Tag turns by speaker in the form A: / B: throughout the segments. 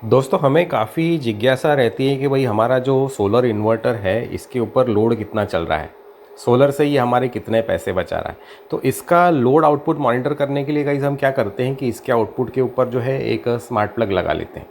A: दोस्तों हमें काफ़ी जिज्ञासा रहती है कि भाई हमारा जो सोलर इन्वर्टर है इसके ऊपर लोड कितना चल रहा है, सोलर से ये हमारे कितने पैसे बचा रहा है। तो इसका लोड आउटपुट मॉनिटर करने के लिए गाइस हम क्या करते हैं कि इसके आउटपुट के ऊपर जो है एक स्मार्ट प्लग लगा लेते हैं।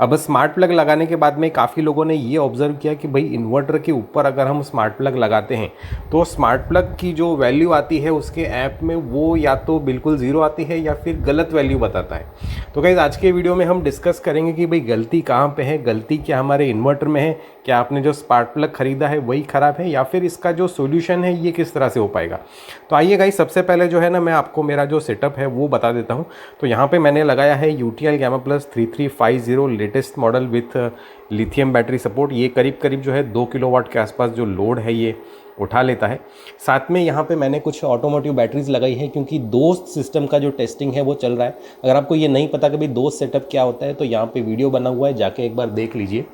A: अब स्मार्ट प्लग लगाने के बाद में काफ़ी लोगों ने ये ऑब्ज़र्व किया कि भाई इन्वर्टर के ऊपर अगर हम स्मार्ट प्लग लगाते हैं तो स्मार्ट प्लग की जो वैल्यू आती है उसके ऐप में वो या तो बिल्कुल ज़ीरो आती है या फिर गलत वैल्यू बताता है। तो गाइस आज के वीडियो में हम डिस्कस करेंगे कि भाई गलती कहाँ पे है, गलती क्या हमारे इन्वर्टर में है, क्या आपने जो स्मार्ट प्लग खरीदा है वही ख़राब है या फिर इसका जो सॉल्यूशन है ये किस तरह से हो पाएगा। तो आइए गाइस सबसे पहले जो है ना मैं आपको मेरा जो सेटअप है वो बता देता हूँ। तो यहाँ पे मैंने लगाया है UTL Gamma Plus 3350 latest model with lithium battery support. ये करीब करीब जो है 2 किलोवाट के आसपास जो लोड है ये उठा लेता है। साथ में यहाँ पे मैंने कुछ ऑटोमोटिव बैटरीज लगाई है क्योंकि दोस्त सिस्टम का जो टेस्टिंग है वो चल रहा है। अगर आपको ये नहीं पता कि भाई दोस्त सेटअप क्या होता है तो यहाँ पे वीडियो बना हुआ है, जाके एक बार देख लीजिए।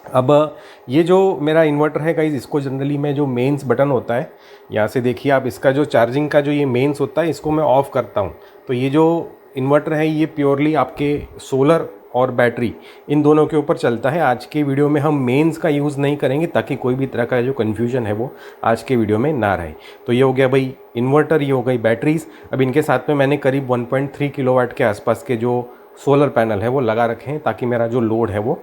A: अब ये जो मेरा इन्वर्टर है गाइस इसको जनरली मैं जो मेंस बटन होता है यहाँ से देखिए आप, इसका जो चार्जिंग का जो ये मेंस होता है इसको मैं ऑफ़ करता हूँ। तो ये जो इन्वर्टर है ये प्योरली आपके सोलर और बैटरी इन दोनों के ऊपर चलता है। आज के वीडियो में हम मेंस का यूज़ नहीं करेंगे ताकि कोई भी तरह का जो कन्फ्यूजन है वो आज के वीडियो में ना रहे। तो ये हो गया भाई इन्वर्टर, ये हो गई बैटरीज़। अब इनके साथ में मैंने करीब 1.3 किलोवाट के आसपास के जो सोलर पैनल है वो लगा रखे हैं ताकि मेरा जो लोड है वो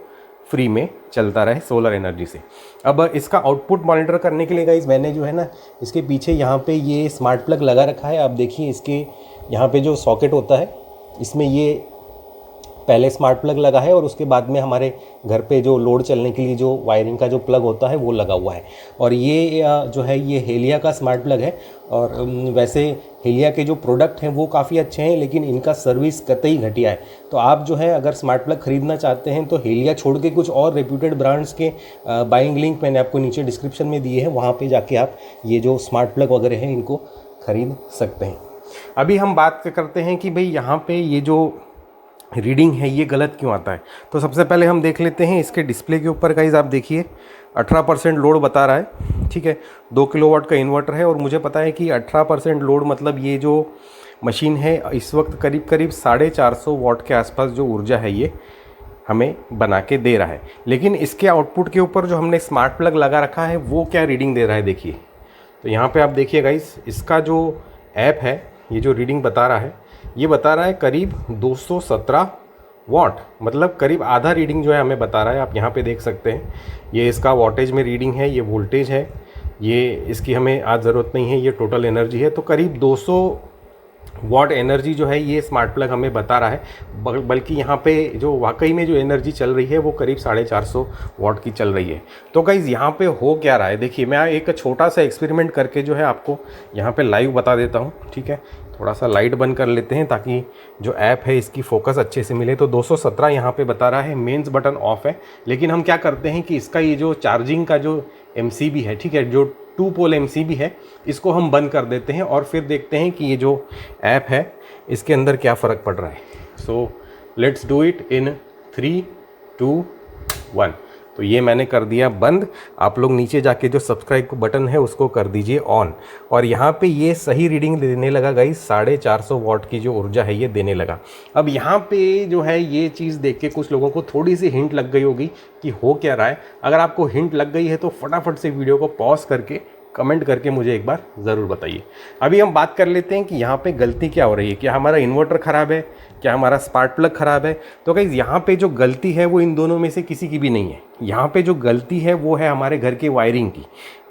A: फ्री में चलता रहे सोलर एनर्जी से। अब इसका आउटपुट मॉनिटर करने के लिए गाइस मैंने जो है ना इसके पीछे यहाँ पे ये स्मार्ट प्लग लगा रखा है। आप देखिए इसके यहाँ पे जो सॉकेट होता है इसमें ये पहले स्मार्ट प्लग लगा है और उसके बाद में हमारे घर पे जो लोड चलने के लिए जो वायरिंग का जो प्लग होता है वो लगा हुआ है। और ये जो है ये हेलिया का स्मार्ट प्लग है। और वैसे हेलिया के जो प्रोडक्ट हैं वो काफ़ी अच्छे हैं लेकिन इनका सर्विस कतई घटिया है। तो आप जो है अगर स्मार्ट प्लग ख़रीदना चाहते हैं तो हेलिया छोड़ के कुछ और रेप्यूटेड ब्रांड्स के बाइंग लिंक मैंने आपको नीचे डिस्क्रिप्शन में दिए हैं, वहाँ पर जाके आप ये जो स्मार्ट प्लग वगैरह हैं इनको ख़रीद सकते हैं। अभी हम बात करते हैं कि भाई यहाँ पर ये जो रीडिंग है ये गलत क्यों आता है। तो सबसे पहले हम देख लेते हैं इसके डिस्प्ले के ऊपर गाइस। आप देखिए 18% लोड बता रहा है, ठीक है। 2 किलोवाट का इन्वर्टर है और मुझे पता है कि 18% लोड मतलब ये जो मशीन है इस वक्त करीब करीब 450 वाट के आसपास जो ऊर्जा है ये हमें बना के दे रहा है। लेकिन इसके आउटपुट के ऊपर जो हमने स्मार्ट प्लग लगा रखा है वो क्या रीडिंग दे रहा है देखिए। तो यहाँ पर आप देखिए गाइस इसका जो ऐप है ये जो रीडिंग बता रहा है ये बता रहा है करीब 217 वाट, मतलब करीब आधा रीडिंग जो है हमें बता रहा है। आप यहाँ पे देख सकते हैं ये इसका वाटेज में रीडिंग है, ये वोल्टेज है, ये इसकी हमें आज ज़रूरत नहीं है, ये टोटल एनर्जी है। तो करीब 200 वाट एनर्जी जो है ये स्मार्ट प्लग हमें बता रहा है। बल्कि यहाँ पे जो वाकई में जो एनर्जी चल रही है वो करीब 450 वाट की चल रही है। तो गाइज़ यहाँ पे हो क्या रहा है देखिए, मैं एक छोटा सा एक्सपेरिमेंट करके जो है आपको यहाँ पे लाइव बता देता हूँ, ठीक है। थोड़ा सा लाइट बंद कर लेते हैं ताकि जो ऐप है इसकी फोकस अच्छे से मिले। तो 217 यहाँ पे बता रहा है, मेंस बटन ऑफ है। लेकिन हम क्या करते हैं कि इसका ये जो चार्जिंग का जो MCB है, ठीक है, जो 2 पोल MCB है इसको हम बंद कर देते हैं और फिर देखते हैं कि ये जो ऐप है इसके अंदर क्या फ़र्क पड़ रहा है। So let's do it in 3, 2, 1। तो ये मैंने कर दिया बंद। आप लोग नीचे जाके जो सब्सक्राइब बटन है उसको कर दीजिए ऑन। और यहाँ पे ये सही रीडिंग देने लगा गाइस, 450 वाट की जो ऊर्जा है ये देने लगा। अब यहाँ पे जो है ये चीज़ देख के कुछ लोगों को थोड़ी सी हिंट लग गई होगी कि हो क्या रहा है। अगर आपको हिंट लग गई है तो फटाफट से वीडियो को पॉज करके कमेंट करके मुझे एक बार ज़रूर बताइए। अभी हम बात कर लेते हैं कि यहाँ पे गलती क्या हो रही है। क्या हमारा इन्वर्टर ख़राब है, क्या हमारा स्मार्ट प्लग ख़राब है। तो गाइस यहाँ पे जो गलती है वो इन दोनों में से किसी की भी नहीं है। यहाँ पे जो गलती है वो है हमारे घर के वायरिंग की।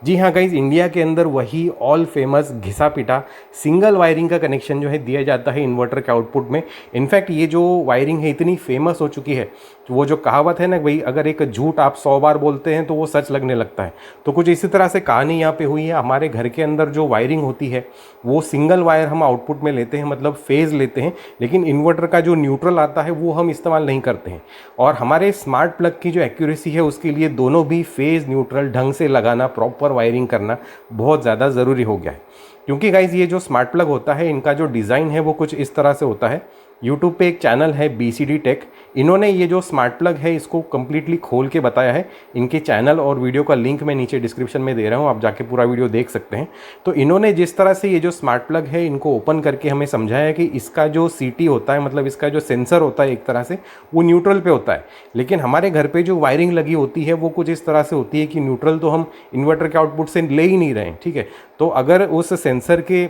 A: जी हाँ गाइस, इंडिया के अंदर वही ऑल फेमस घिसा पिटा सिंगल वायरिंग का कनेक्शन जो है दिया जाता है इन्वर्टर के आउटपुट में। इनफैक्ट ये जो वायरिंग है इतनी फेमस हो चुकी है, वो जो कहावत है ना भाई, अगर एक झूठ आप 100 बार बोलते हैं तो वो सच लगने लगता है। तो कुछ इसी तरह से कहानी यहाँ पे हुई है। हमारे घर के अंदर जो वायरिंग होती है वो सिंगल वायर हम आउटपुट में लेते हैं, मतलब फेज़ लेते हैं, लेकिन इन्वर्टर का जो न्यूट्रल आता है वो हम इस्तेमाल नहीं करते हैं। और हमारे स्मार्ट प्लग की जो एक्यूरेसी है उसके लिए दोनों भी फेज़ न्यूट्रल ढंग से लगाना, प्रॉपर वायरिंग करना बहुत ज़्यादा ज़रूरी हो गया है। क्योंकि गाइज़ ये जो स्मार्ट प्लग होता है इनका जो डिज़ाइन है वो कुछ इस तरह से होता है। यूट्यूब पे एक चैनल है BCD टेक, इन्होंने ये जो स्मार्ट प्लग है इसको कम्प्लीटली खोल के बताया है। इनके चैनल और वीडियो का लिंक मैं नीचे डिस्क्रिप्शन में दे रहा हूँ, आप जाके पूरा वीडियो देख सकते हैं। तो इन्होंने जिस तरह से ये जो स्मार्ट प्लग है इनको ओपन करके हमें समझाया कि इसका जो CT होता है, मतलब इसका जो सेंसर होता है एक तरह से, वो न्यूट्रल पे होता है। लेकिन हमारे घर पे जो वायरिंग लगी होती है वो कुछ इस तरह से होती है कि न्यूट्रल तो हम इन्वर्टर के आउटपुट से ले ही नहीं रहे हैं, ठीक है। तो अगर उस सेंसर के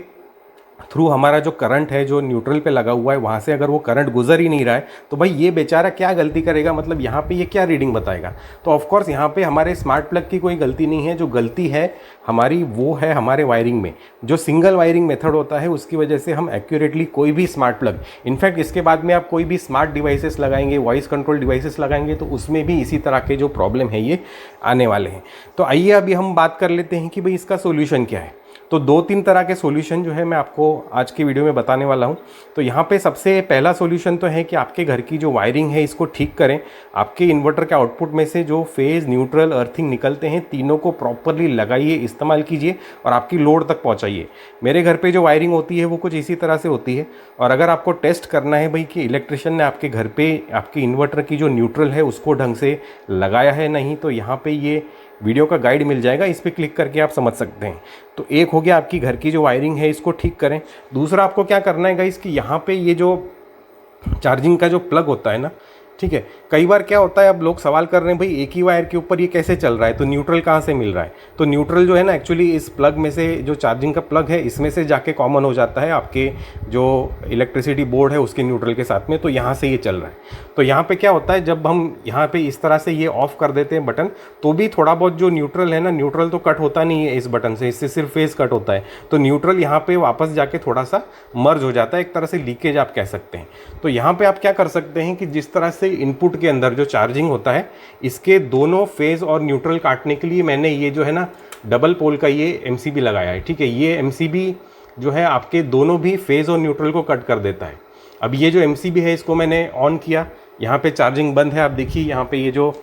A: थ्रू हमारा जो करंट है जो न्यूट्रल पे लगा हुआ है वहाँ से अगर वो करंट गुजर ही नहीं रहा है तो भाई ये बेचारा क्या गलती करेगा, मतलब यहाँ पे ये क्या रीडिंग बताएगा। तो ऑफ कोर्स यहाँ पे हमारे स्मार्ट प्लग की कोई गलती नहीं है, जो गलती है हमारी वो है हमारे वायरिंग में। जो सिंगल वायरिंग मेथड होता है उसकी वजह से हम एक्यूरेटली कोई भी स्मार्ट प्लग, इनफैक्ट इसके बाद में आप कोई भी स्मार्ट डिवाइसेस लगाएंगे, वॉइस कंट्रोल डिवाइसेस लगाएंगे, तो उसमें भी इसी तरह के जो प्रॉब्लम है ये आने वाले हैं। तो आइए अभी हम बात कर लेते हैं कि भाई इसका सोल्यूशन क्या है। तो 2-3 तरह के सॉल्यूशन जो है मैं आपको आज की वीडियो में बताने वाला हूं। तो यहाँ पे सबसे पहला सॉल्यूशन तो है कि आपके घर की जो वायरिंग है इसको ठीक करें। आपके इन्वर्टर के आउटपुट में से जो फेज़, न्यूट्रल, अर्थिंग निकलते हैं, तीनों को प्रॉपरली लगाइए, इस्तेमाल कीजिए और आपकी लोड तक पहुँचाइए। मेरे घर पर जो वायरिंग होती है वो कुछ इसी तरह से होती है। और अगर आपको टेस्ट करना है भाई कि इलेक्ट्रिशियन ने आपके घर पर आपके इन्वर्टर की जो न्यूट्रल है उसको ढंग से लगाया है नहीं, तो यहाँ पर ये वीडियो का गाइड मिल जाएगा, इस पर क्लिक करके आप समझ सकते हैं। तो एक हो गया आपकी घर की जो वायरिंग है इसको ठीक करें। दूसरा आपको क्या करना है गाइस कि यहाँ पे ये जो चार्जिंग का जो प्लग होता है ना, ठीक है, कई बार क्या होता है, अब लोग सवाल कर रहे हैं भाई एक ही वायर के ऊपर ये कैसे चल रहा है, तो न्यूट्रल कहाँ से मिल रहा है। तो न्यूट्रल जो है ना एक्चुअली इस प्लग में से, जो चार्जिंग का प्लग है इसमें से जाके कॉमन हो जाता है आपके जो इलेक्ट्रिसिटी बोर्ड है उसके न्यूट्रल के साथ में, तो यहाँ से ये चल रहा है। तो यहाँ पे क्या होता है, जब हम यहाँ पे इस तरह से ये ऑफ कर देते हैं बटन, तो भी थोड़ा बहुत जो न्यूट्रल है ना, न्यूट्रल तो कट होता नहीं है इस बटन से, इससे सिर्फ फेस कट होता है। तो न्यूट्रल यहाँ पे वापस जाके थोड़ा सा मर्ज हो जाता है, एक तरह से लीकेज आप कह सकते हैं। तो यहाँ पे आप क्या कर सकते हैं कि जिस तरह से इनपुट के अंदर जो चार्जिंग होता है, इसके दोनों फेज और न्यूट्रल काटने के लिए मैंने ये जो है ना डबल पोल का ये MCB लगाया है, ठीक है। ये MCB जो है आपके दोनों भी फेज और न्यूट्रल को कट कर देता है। अब ये जो MCB है इसको मैंने ऑन किया, यहाँ पे चार्जिंग बंद है। आप देखिए यहाँ पे ये जो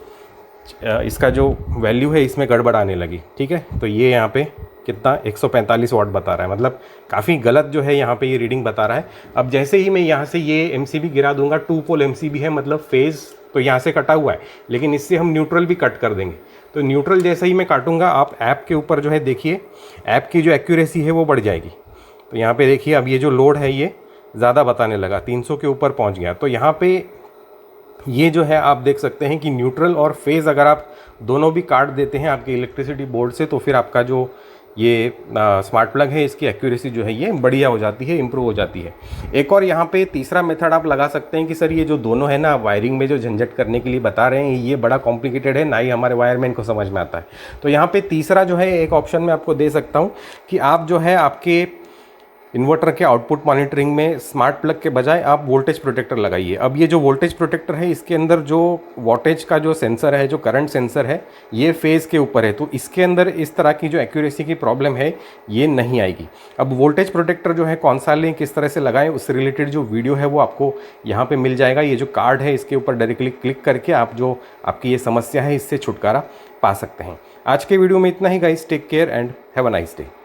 A: इसका जो वैल्यू है इसमें गड़बड़ आने लगी, ठीक है। तो ये यहाँ पे कितना 145 वाट बता रहा है, मतलब काफ़ी गलत जो है यहाँ पे ये रीडिंग बता रहा है। अब जैसे ही मैं यहाँ से ये MCB गिरा दूंगा, 2 पोल MCB है, मतलब फेज़ तो यहाँ से कटा हुआ है, लेकिन इससे हम न्यूट्रल भी कट कर देंगे। तो न्यूट्रल जैसे ही मैं काटूंगा, आप ऐप के ऊपर जो है देखिए, ऐप की जो एक्यूरेसी है वो बढ़ जाएगी। तो यहाँ पे देखिए अब ये जो लोड है ये ज़्यादा बताने लगा, 300 के ऊपर पहुँच गया। तो यहाँ पे ये जो है आप देख सकते हैं कि न्यूट्रल और फेज़ अगर आप दोनों भी काट देते हैं आपके इलेक्ट्रिसिटी बोर्ड से, तो फिर आपका जो ये स्मार्ट प्लग है इसकी एक्यूरेसी जो है ये बढ़िया हो जाती है, इंप्रूव हो जाती है। एक और यहाँ पे तीसरा मेथड आप लगा सकते हैं कि सर ये जो दोनों है ना वायरिंग में जो झंझट करने के लिए बता रहे हैं ये बड़ा कॉम्प्लिकेटेड है, ना ही हमारे वायरमैन को समझ में आता है। तो यहाँ पे तीसरा जो है एक ऑप्शन मैं आपको दे सकता हूँ कि आप जो है आपके इन्वर्टर के आउटपुट मॉनिटरिंग में स्मार्ट प्लग के बजाय आप वोल्टेज प्रोटेक्टर लगाइए। अब ये जो वोल्टेज प्रोटेक्टर है इसके अंदर जो वोल्टेज का जो सेंसर है, जो करंट सेंसर है, ये फेज़ के ऊपर है, तो इसके अंदर इस तरह की जो एक्यूरेसी की प्रॉब्लम है ये नहीं आएगी। अब वोल्टेज प्रोटेक्टर जो है कौन सा लें, किस तरह से लगाएं, उससे रिलेटेड जो वीडियो है वो आपको यहाँ पे मिल जाएगा। ये जो कार्ड है इसके ऊपर डायरेक्टली क्लिक करके आप जो आपकी ये समस्या है इससे छुटकारा पा सकते हैं। आज के वीडियो में इतना ही guys, take care and have a nice day.